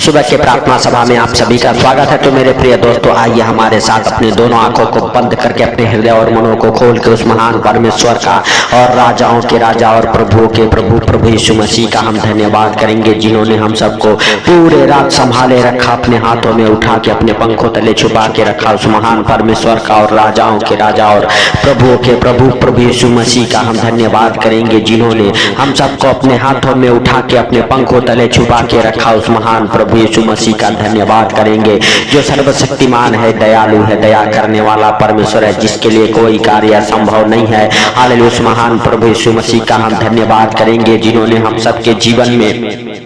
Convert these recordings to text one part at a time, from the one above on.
सुबह के प्रार्थना सभा में आप सभी का स्वागत है। तो मेरे प्रिय दोस्तों, आइए हमारे साथ अपने दोनों आंखों को बंद करके अपने हृदय और मनों को खोल के उस महान परमेश्वर का और राजाओं के राजा और प्रभुओं के प्रभु यीशु मसीह का हम धन्यवाद करेंगे, जिन्होंने हम सबको पूरे रात संभाले रखा, अपने हाथों में उठा के अपने पंखों तले छुपा के रखा। उस महान परमेश्वर का और राजाओं के राजा और प्रभुओं के प्रभु यीशु मसीह का हम धन्यवाद करेंगे, जिन्होंने हम सबको अपने हाथों में उठा के अपने पंखों तले छुपा के रखा। उस महान प्रभु यीशु मसीह का धन्यवाद करेंगे, जो सर्वशक्तिमान है, दयालु है, दया करने वाला परमेश्वर है, जिसके लिए कोई कार्य असंभव नहीं है। हालेलुया। उस महान प्रभु यीशु मसीह का हम धन्यवाद करेंगे, जिन्होंने हम सबके जीवन में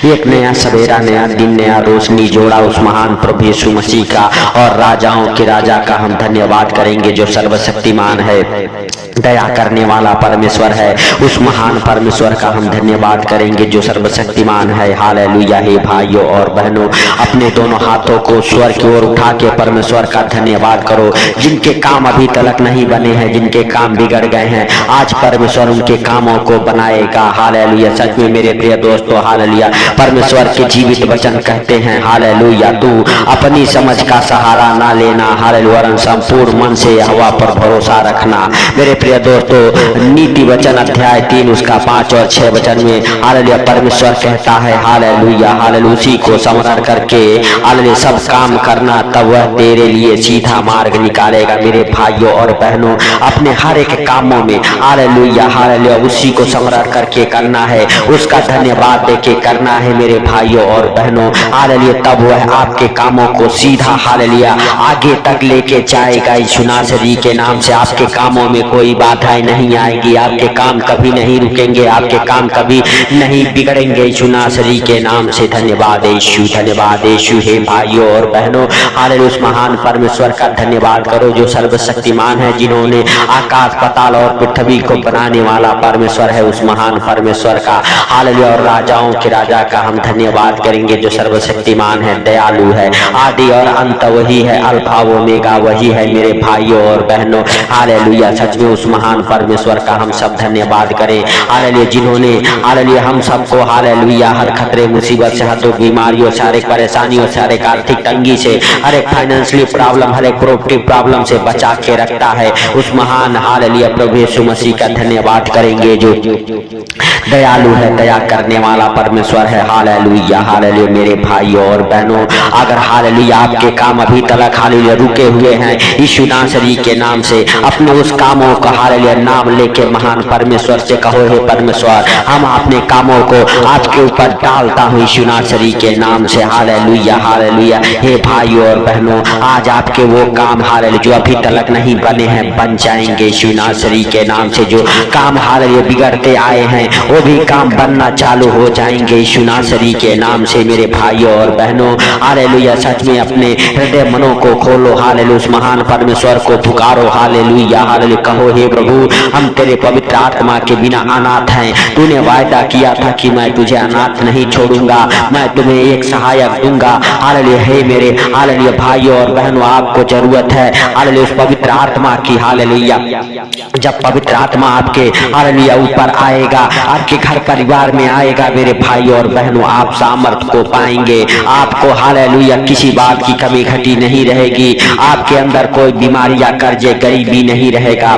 एक नया सवेरा, नया दिन, नया रोशनी जोड़ा। उस महान प्रभु यीशु मसीह का और राजाओं के राजा का हम धन्यवाद करेंगे, जो सर्वशक्तिमान है, दया करने वाला परमेश्वर है। उस महान परमेश्वर का हम धन्यवाद करेंगे, जो सर्वशक्तिमान है। हालेलुया। हे भाइयों और बहनों, अपने दोनों हाथों को स्वर की ओर उठा के परमेश्वर का धन्यवाद करो। जिनके काम अभी तक नहीं बने हैं, जिनके काम बिगड़ गए हैं, आज परमेश्वर उनके कामों को बनाएगा। हालेलुया। सच में मेरे प्रिय दोस्तों, हालेलुया, परमेश्वर के जीवित वचन कहते हैं, हालेलुया, तू अपनी समझ का सहारा ना लेना, हालेलुया, संपूर्ण मन से यहोवा पर भरोसा रखना। मेरे प्रिय दोस्तों, नीति वचन अध्याय 3 उसका 5 और 6 वचन में हालेलुया परमेश्वर कहता है, हालेलुया, हालेलुया, उसी को स्मरण करके हालेलुया सब काम करना, तब वह तेरे लिए सीधा मार्ग निकालेगा। मेरे भाइयों और बहनों, अपने हर एक कामों में हालेलुया, हालेलुया, उसी को स्मरण करके करना है, उसका धन्यवाद देके करना है मेरे भाइयों और बहनों। हालेलुया, तब वह आपके कामों को सीधा हालेलुया आगे तक लेके जाएगा। यीशु नासरी के नाम से आपके कामों में कोई बाधाएं नहीं आएगी, आपके काम कभी नहीं रुकेंगे, आपके काम कभी नहीं बिगड़ेंगे। यीशु नासरी के नाम से धन्यवाद यीशु, धन्यवाद यीशु। हे भाइयों और बहनों, हालेलुया, उस महान परमेश्वर का धन्यवाद करो, जो सर्वशक्तिमान है, जिन्होंने आकाश, पाताल और पृथ्वी को बनाने वाला परमेश्वर है। उस महान परमेश्वर का हालेलुया और राजाओं के राजा का हम धन्यवाद करेंगे, जो सर्वशक्तिमान है, दयालु है, आदि और अंत वही है, अल्फा ओमेगा वही है। मेरे भाइयों और बहनों, हालेलुया, सच में उस महान परमेश्वर का हम सब धन्यवाद करें, हालेलुया, जिन्होंने हालेलुया हम सबको हालेलुया हर खतरे, मुसीबत से, हर दुख, बीमारियों से, हर एक परेशानियों से, हर एक आर्थिक तंगी से, हर एक फाइनेंशियली प्रॉब्लम, हर एक प्रॉपर्टी प्रॉब्लम से बचा के रखता है। उस महान हालेलुया प्रभु यीशु मसीह का धन्यवाद करेंगे, जो दयालु है, दया करने वाला परमेश्वर है। Hallelujah, hallelujah. मेरे भाइयों और बहनों, अगर हालेलुया आपके काम अभी तक हालेलुया रुके हुए हैं, यीशु नासरी के नाम से अपने उस कामों का हालेलुया नाम लेके महान परमेश्वर से कहो, हे परमेश्वर, हम अपने कामों को आपके ऊपर डालता हूँ यीशु नासरी के नाम से। Hallelujah, hallelujah. हे भाइयों और बहनों, आज आपके वो काम हालेलुया जो अभी तक नहीं बने हैं, बन जाएंगे यीशु नासरी के नाम से। जो काम हालेलुया बिगड़ते आए हैं, वो भी काम बनना चालू हो जाएंगे यीशु नासरी के नाम से। मेरे भाइयों और बहनों, हालेलुया, सच में अपने हृदय मनों को खोलो, हालेलुया, उस महान परमेश्वर को पुकारो, हालेलुया, हालेलुया, कहो, हे प्रभु, हम तेरे पवित्र आत्मा के बिना अनाथ हैं। तूने वायदा किया था कि मैं तुझे अनाथ नहीं छोड़ूंगा, मैं तुम्हें एक सहायक दूंगा। हालेलुया। हे मेरे हालेलुया भाइयों और बहनों, आपको जरूरत है हालेलुया उस पवित्र आत्मा की। हालेलुया, जब पवित्र आत्मा आपके हालेलुया ऊपर आएगा, आपके घर परिवार में आएगा, मेरे भाइयों और बहनों, आप सामर्थ को पाएंगे। आपको हालेलुया किसी बात की कमी घटी नहीं रहेगी, आपके अंदर कोई बीमारी या कर्जे गरीबी नहीं रहेगा।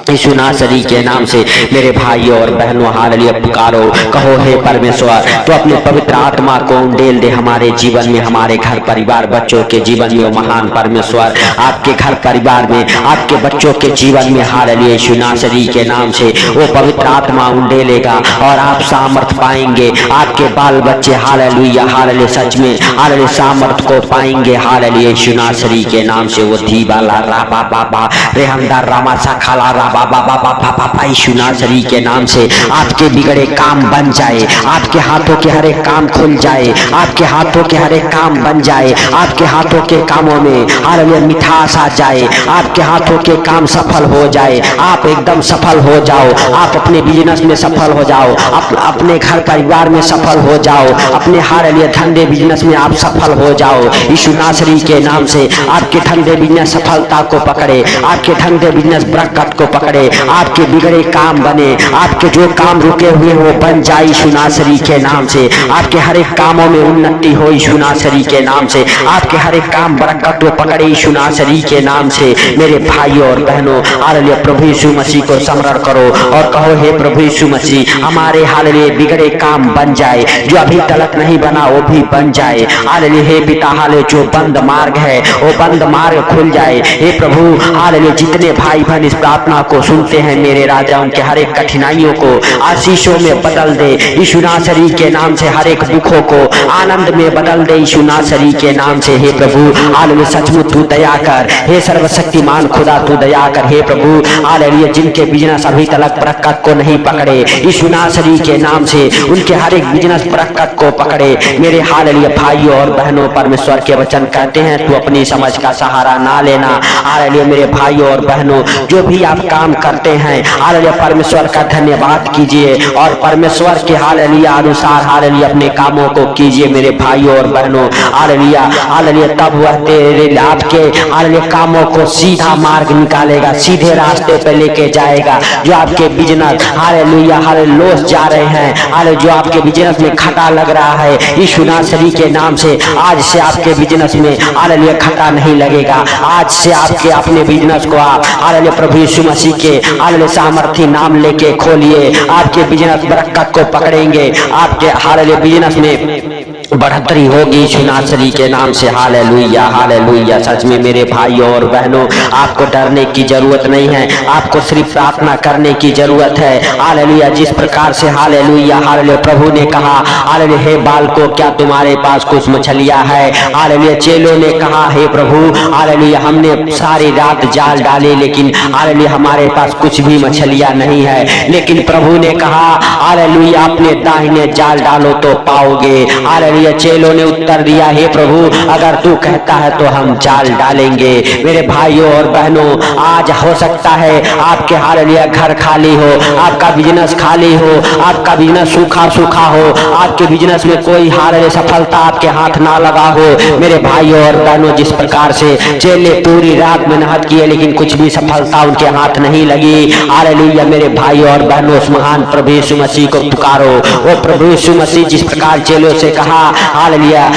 यीशु नासरी के नाम से मेरे भाइयों और बहनों, हालेलुया पुकारो, कहो, हे परमेश्वर, तो अपने पवित्र आत्मा को उंडेल दे हमारे जीवन में, हमारे घर परिवार बच्चों के जीवन में। महान परमेश्वर आपके घर परिवार में, आपके बच्चों के जीवन में हालेलुया यीशु नासरी के नाम से वो पवित्र आत्मा उंडेलेगा और आप सामर्थ पाएंगे। आपके बाल बच्चे हालेलुया, हालेलुया, सच में हालेलुया सामर्थ को पाएंगे। हालेलुया यीशु नासरी के नाम से। वो धीबाला राबा बाबा रेहमदा रामा साखाला राबा बाबा बाबा यीशु नासरी के नाम से आपके बिगड़े काम बन जाए, आपके हाथों के हर एक काम खुल जाए, आपके हाथों के हर एक काम बन जाए, आपके हाथों के कामों में हालेलुया मिठास आ जाए, आपके हाथों के काम सफल हो जाए, आप एकदम सफल हो जाओ, आप अपने बिजनेस में सफल हो जाओ, अपने घर परिवार में सफल सफल हो जाओ, अपने हालेलुया धंधे बिजनेस में आप सफल हो जाओ यीशु नासरी के नाम से। आपके धंधे बिजनेस सफलता को पकड़े, आपके धंधे बिजनेस बरकत को पकड़े, आपके बिगड़े काम बने, आपके जो काम रुके हुए वो बन जाए यीशु नासरी के नाम से। आपके हर एक कामों में उन्नति हो यीशु नासरी के नाम से, आपके हर एक काम बरकत को पकड़े यीशु नासरी के नाम से। मेरे भाइयों और बहनों, हालेलुया प्रभु यीशु मसीह को स्मरण करो और कहो, हे प्रभु यीशु मसीह, हमारे हालेलुया बिगड़े काम बन जाए, जो अभी तलक नहीं बना वो भी बन जाए। हालेलुया हे पिता, हालेलुया जो बंद मार्ग है वो बंद मार्ग खुल जाए। हे प्रभु हालेलुया, जितने भाई बहन इस प्रार्थना को सुनते हैं मेरे राजा, उनके हर एक कठिनाइयों को आशीषों में बदल दे यीशु नासरी के नाम से। हर एक दुखों को आनंद में बदल दे यीशु नासरी के नाम से। हे प्रभु हालेलुया सचमुच तू दया कर, हे सर्वशक्तिमान खुदा तू दया कर। हे प्रभु हालेलुया जिनके बिजनेस अभी तक बरकत को नहीं पकड़े यीशु नासरी के नाम से, उनके हर एक बिजनेस बरकत को पकड़े। मेरे हालेलुया भाइयों और बहनों, परमेश्वर के वचन कहते हैं तू अपनी समझ का सहारा ना लेना। हालेलुया मेरे भाइयों और बहनों, जो भी आप काम करते हैं हालेलुया परमेश्वर का धन्यवाद कीजिए और परमेश्वर के हालेलुया अनुसार हालेलुया अपने कामों को कीजिए मेरे भाइयों और बहनों। हालेलुया हालेलुया तब वह तेरे आपके हालेलुया कामों को सीधा मार्ग निकालेगा, सीधे रास्ते पे लेके जाएगा। जो आपके बिजनेस हालेलुया लॉस जा रहे हैं, हालेलुया जो आपके बिजनेस में खटा लग रहा है यीशु नासरी के नाम से, आज से आपके बिजनेस में हालेलुया खटा नहीं लगेगा। आज से आपके अपने बिजनेस को आप हालेलुया प्रभु यीशु मसीह के हालेलुया सामर्थी नाम लेके खोलिए। आपके बिजनेस बरकत को पकड़ेंगे, आपके हालेलुया बिजनेस में बढ़ोतरी होगी यीशु नासरी के नाम से। Hallelujah hallelujah. सच में मेरे भाइयों और बहनों, आपको डरने की जरूरत नहीं है, आपको सिर्फ प्रार्थना करने की जरूरत है। हालेलुया जिस प्रकार से हालेलुया हालेलुया प्रभु ने कहा, हालेलुया हे बालकों क्या तुम्हारे पास कुछ मछलियां है? हालेलुया चेलों ने कहा, हे प्रभु हालेलुया हमने सारी रात जाल डाले लेकिन हालेलुया हमारे पास कुछ भी मछलियां नहीं है। लेकिन प्रभु ने कहा हालेलुया अपने दाहिने जाल डालो तो पाओगे। हालेलुया चेलों ने उत्तर दिया, हे प्रभु अगर तू कहता है तो हम जाल डालेंगे। मेरे भाइयों और बहनों, आज हो सकता है आपके हालेलुया घर खाली हो, आपका बिजनेस खाली हो, आपका बिजनेस सूखा सूखा हो, आपके बिजनेस में कोई हालेलुया सफलता आपके हाथ ना लगा हो। मेरे भाइयों और बहनों, जिस प्रकार से चेले पूरी रात मेहनत किए लेकिन कुछ भी सफलता उनके हाथ नहीं लगी। हालेलुया मेरे भाइयों और बहनों, उस महान प्रभु यीशु मसीह को पुकारो। वो प्रभु यीशु मसीह जिस प्रकार चेलों से कहा हालेलुया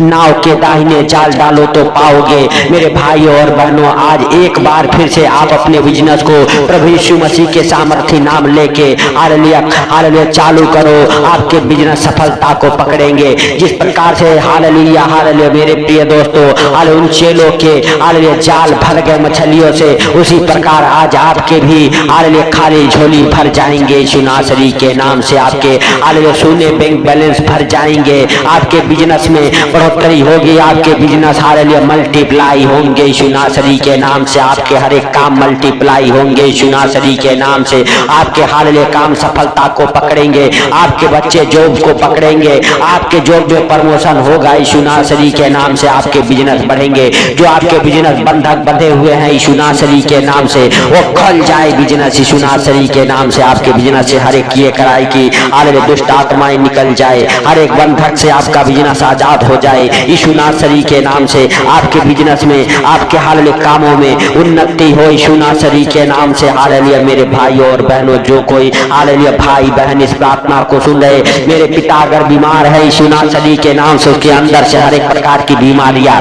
नाव के दाहिने जाल डालो तो पाओगे। मेरे भाइयों और बहनों, आज एक बार फिर से आप अपने बिजनेस को प्रभु यीशु मसीह के सामर्थी नाम लेके हालेलुया हालेलुया चालू करो, आपके बिजनेस सफलता को पकड़ेंगे। जिस प्रकार से हालेलुया हालेलुया मेरे प्रिय दोस्तों हालेलुया उन चेलों के हालेलुया जाल भर गए मछलियों से, उसी प्रकार आज आपके भी हालेलुया खाली झोली भर जाएंगे यीशु नासरी के नाम से। आपके हालेलुया शून्य बैंक बैलेंस भर जाएंगे, आपके बिजनेस में बढ़ोतरी होगी, आपके बिजनेस हालेलुया मल्टीप्लाई होंगे यीशु नासरी के नाम से। आपके हर एक काम मल्टीप्लाई होंगे यीशु नासरी के नाम से। आपके हालेलुया काम सफलता को पकड़ेंगे, आपके बच्चे जॉब को पकड़ेंगे, आपके जॉब में प्रमोशन होगा यीशु नासरी के नाम से। आपके बिजनेस बढ़ेंगे, जो आपके बिजनेस बंधक बंधे हुए हैं यीशु नासरी के नाम से वो खुल जाए बिजनेस यीशु नासरी के नाम से। आपके बिजनेस से हर एक किए कराई की हालेलुया दुष्ट आत्माएं निकल जाए, हर एक बंधक से आपका बिजनेस आजाद हो जाए यीशु नासरी के नाम से। आपके बिजनेस में आपके हालेलुया कामों में उन्नति हो यीशु नासरी के नाम से। हालेलुया मेरे भाइयों और बहनों, जो कोई हालेलुया भाई बहन इस प्रार्थना को सुन रहे, मेरे पिता अगर बीमार है यीशु नासरी के नाम से, उसके अंदर से हर एक प्रकार की बीमारियां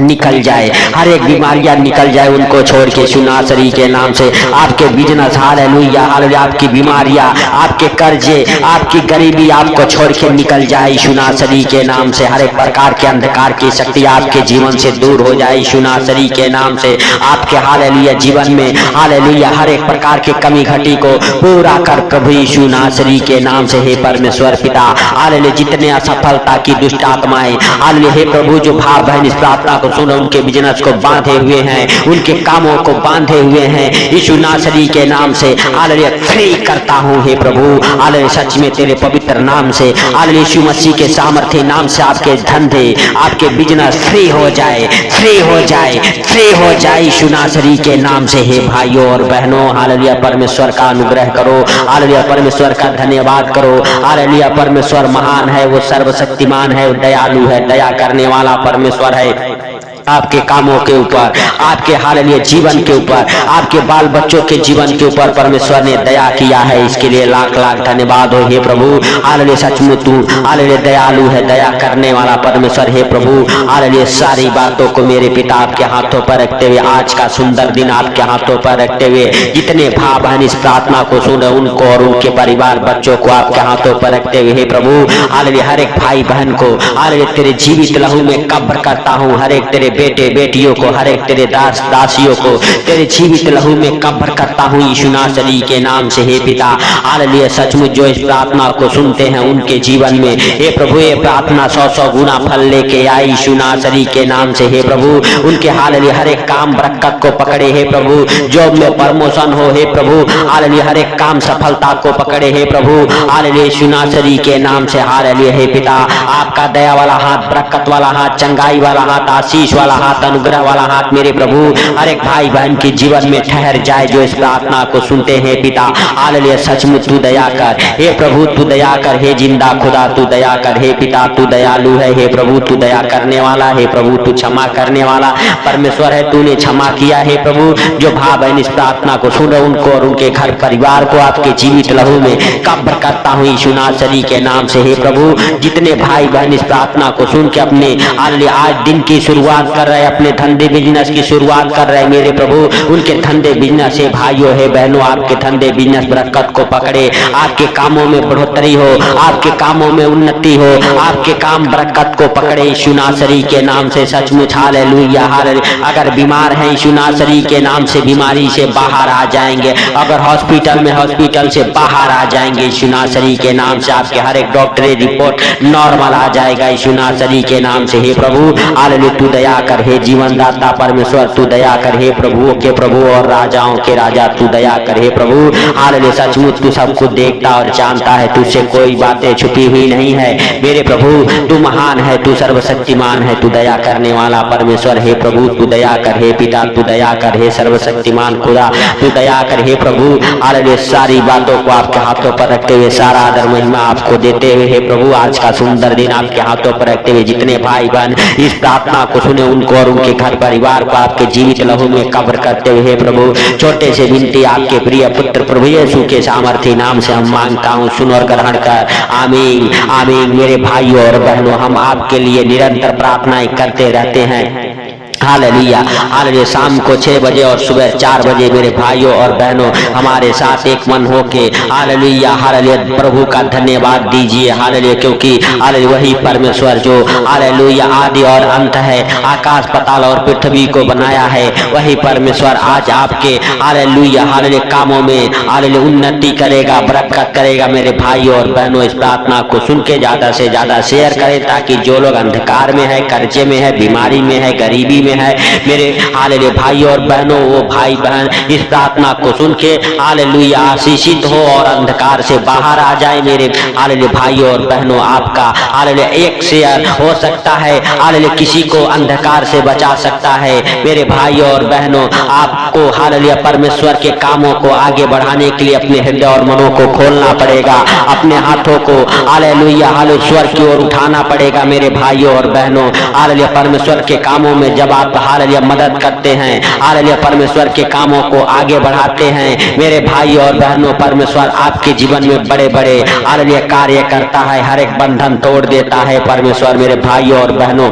निकल जाए, हर एक बीमारियां निकल जाए उनको छोड़ के यीशु नासरी के नाम से। आपके बिजनेस हालेलुया हालेलुया आपकी बीमारियां, आपके कर्जे, आपकी गरीबी आपको छोड़ के निकल जाए यीशु नासरी के नाम से। हर एक प्रकार के अंधकार की शक्ति आपके जीवन से दूर हो जाए यीशु नासरी के नाम से। आपके हालेलुया जीवन में हालेलुया हर एक प्रकार की कमी घटी को पूरा कर प्रभु यीशु नासरी के नाम से। हे परमेश्वर पिता हालेलुया जितने असफलता की दुष्ट आत्माएं हालेलुया हे प्रभु जो भाव बहन इस प्रार्थना को सुनो, उनके बिजनेस को बांधे हुए हैं, उनके कामों को बांधे हुए हैं यीशु नासरी के नाम से हालेलुया फ्री करता हूं हे प्रभु। हालेलुया सच में तेरे पवित्र नाम से हालेलुया यीशु मसीह के सामर्थ्य नाम से आपके धंधे, आपके बिजनेस फ्री हो जाए, फ्री हो जाए, फ्री हो जाए यीशु नासरी के नाम से। हे भाइयों और बहनों, हालेलुया, परमेश्वर का अनुग्रह करो, हालेलुया, परमेश्वर का धन्यवाद करो, हालेलुया। परमेश्वर महान है, वो सर्वशक्तिमान है, वो दयालु है, दया करने वाला परमेश्वर है। आपके कामों के ऊपर, आपके हालेलुया जीवन के ऊपर, आपके बाल बच्चों के जीवन के ऊपर परमेश्वर ने दया किया है, इसके लिए लाख लाख धन्यवाद हो। हे प्रभु, हालेलुया, सचमुच तू हालेलुया दयालु है, दया करने वाला परमेश्वर। हे प्रभु, हालेलुया, सारी बातों को मेरे पिता आपके हाथों पर रखते हुए, आज का सुंदर दिन आपके हाथों पर रखते हुए, जितने भाई बहन इस प्रार्थना को सुन रहे उनको और उनके परिवार बच्चों को आपके हाथों पर रखते हुए, हे प्रभु, हालेलुया, हर एक भाई बहन को हालेलुया तेरे जीवित लहू में कब्र करता हूँ, हर एक तेरे बेटे बेटियों को, हर एक तेरे दास दासियों को तेरे जीवित लहू में कब्र करता हूँ यीशु नासरी के नाम से। हे पिता, हालेलुया, सचमुच जो इस प्रार्थना को सुनते हैं उनके जीवन में, हे प्रभु, ये प्रार्थना 100 गुना फल लेके आई यीशु नासरी के नाम से। हे प्रभु, उनके हालेलुया हर एक काम बरकत को पकड़े, हे प्रभु, जॉब में प्रमोशन हो, हे प्रभु, हालेलुया, हर एक काम सफलता को पकड़े, हे प्रभु, हालेलुया, यीशु नासरी के नाम से। हालेलुया, हे पिता, आपका दया वाला हाथ, बरकत वाला हाथ, चंगाई वाला हाथ, आशीष वाला हाथ, अनुग्रह वाला हाथ मेरे प्रभु हर एक भाई बहन के जीवन में ठहर जाए जो इस प्रार्थना को सुनते हैं। पिता, हालेलुया, सचमुच तू दया कर, हे प्रभु, तू दया कर, हे जिंदा खुदा तू दया कर, हे पिता तू दयालु है, हे प्रभु तू दया करने वाला, हे प्रभु तू क्षमा करने वाला परमेश्वर है, तूने क्षमा किया। हे प्रभु, जो भाई बहन इस प्रार्थना को सुन रहे उनको और उनके घर परिवार को आपके जीवित लहू में कब्र करता हूँ यीशु नासरी के नाम से। हे प्रभु, जितने भाई बहन इस प्रार्थना को सुन के अपने हालेलुया आज दिन की शुरुआत कर रहे, अपने धंधे बिजनेस की शुरुआत कर रहे मेरे प्रभु, उनके धंधे बिजनेस से भाइयों है बहनों, आपके धंधे बिजनेस बरकत को पकड़े, आपके कामों में बढ़ोतरी हो, आपके कामों में उन्नति हो, आपके काम बरकत को पकड़े यीशु नासरी के नाम से। सचमुच हालेलुया, हालेलुया, अगर बीमार हैं यीशु नासरी के नाम से बीमारी से बाहर आ जाएंगे, अगर हॉस्पिटल में हॉस्पिटल से बाहर आ जाएंगे यीशु नासरी के नाम से, आपके हर एक डॉक्टरी रिपोर्ट नॉर्मल आ जाएगा यीशु नासरी के नाम से। हे प्रभु, हालेलुया, तू दया कर, हे जीवन दाता परमेश्वर तू दया कर, हे प्रभुओं के प्रभु और राजाओं के राजा तू दया कर। हे प्रभु, हालेलुया, सचमुच तू सब कुछ देखता और जानता है, तुझसे कोई बातें छुपी हुई नहीं है मेरे प्रभु, तू महान है, तू सर्वशक्तिमान है, तू दया करने वाला परमेश्वर। हे प्रभु, तू दया कर, हे पिता तू दया कर, हे सर्वशक्तिमान खुदा तू दया कर। हे प्रभु, हालेलुया, सारी बातों को आपके हाथों पर रखते हुए सारा आदर महिमा आपको देते हुए, हे प्रभु, आज का सुंदर दिन आपके हाथों पर रखते हुए जितने भाई बहन इस प्रार्थना को सुने उनको और उनके घर परिवार को आपके जीवित लहू में कब्र करते हुए, हे प्रभु, छोटे से विनती आपके प्रिय पुत्र प्रभु यीशु के सामर्थ्य नाम से हम मांगता हूँ, सुन और ग्रहण कर, आमीन आमीन। मेरे भाइयों और बहनों, हम आपके लिए निरंतर प्रार्थनाएं करते रहते हैं। हालेलुया, हालेलुया, शाम को 6 बजे और सुबह 4 बजे मेरे भाइयों और बहनों हमारे साथ एक मन होके हालेलुया हालेलुया प्रभु का धन्यवाद दीजिए। हालेलुया, क्योंकि हालेलुया वही परमेश्वर जो हालेलुया आदि और अंत है, आकाश पाताल और पृथ्वी को बनाया है, वही परमेश्वर आज आपके हालेलुया हालेलुया कामों में हालेलुया उन्नति करेगा, बरकत करेगा। मेरे भाइयों और बहनों, इस प्रार्थना को सुन के ज्यादा से ज्यादा शेयर करें ताकि जो लोग अंधकार में है, कर्जे में है, बीमारी में है, गरीबी में है, मेरे हालेलुया भाइयों और बहनों, वो भाई बहन इस प्रार्थना को सुन के हालेलुया आशीषित हो और अंधकार से बाहर आ जाए। मेरे हालेलुया भाइयों और बहनों, आपका हालेलुया एक शेयर हो सकता है, हालेलुया किसी को अंधकार से बचा सकता है। मेरे भाइयों और बहनों, आपको हालेलुया परमेश्वर के कामों को आगे बढ़ाने के लिए अपने हृदय और मनों को खोलना पड़ेगा, अपने हाथों को हालेलुया हालेलुया स्वर की ओर उठाना पड़ेगा। मेरे भाइयों और बहनों, हालेलुया परमेश्वर के कामों में जब आप हालेलुया मदद करते हैं, हालेलुया परमेश्वर के कामों को आगे बढ़ाते हैं, मेरे भाई और बहनों, परमेश्वर आपके जीवन में बड़े बड़े हालेलुया कार्य करता है, हर एक बंधन तोड़ देता है परमेश्वर। मेरे भाइयों और बहनों,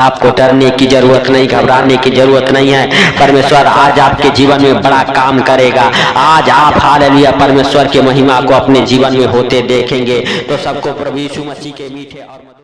आपको डरने की जरूरत नहीं, घबराने की जरूरत नहीं है। परमेश्वर आज आपके जीवन में बड़ा काम करेगा। आज आप हालेलुया परमेश्वर के महिमा को अपने जीवन में होते देखेंगे। तो सबको प्रभु यीशु मसीह के मीठे और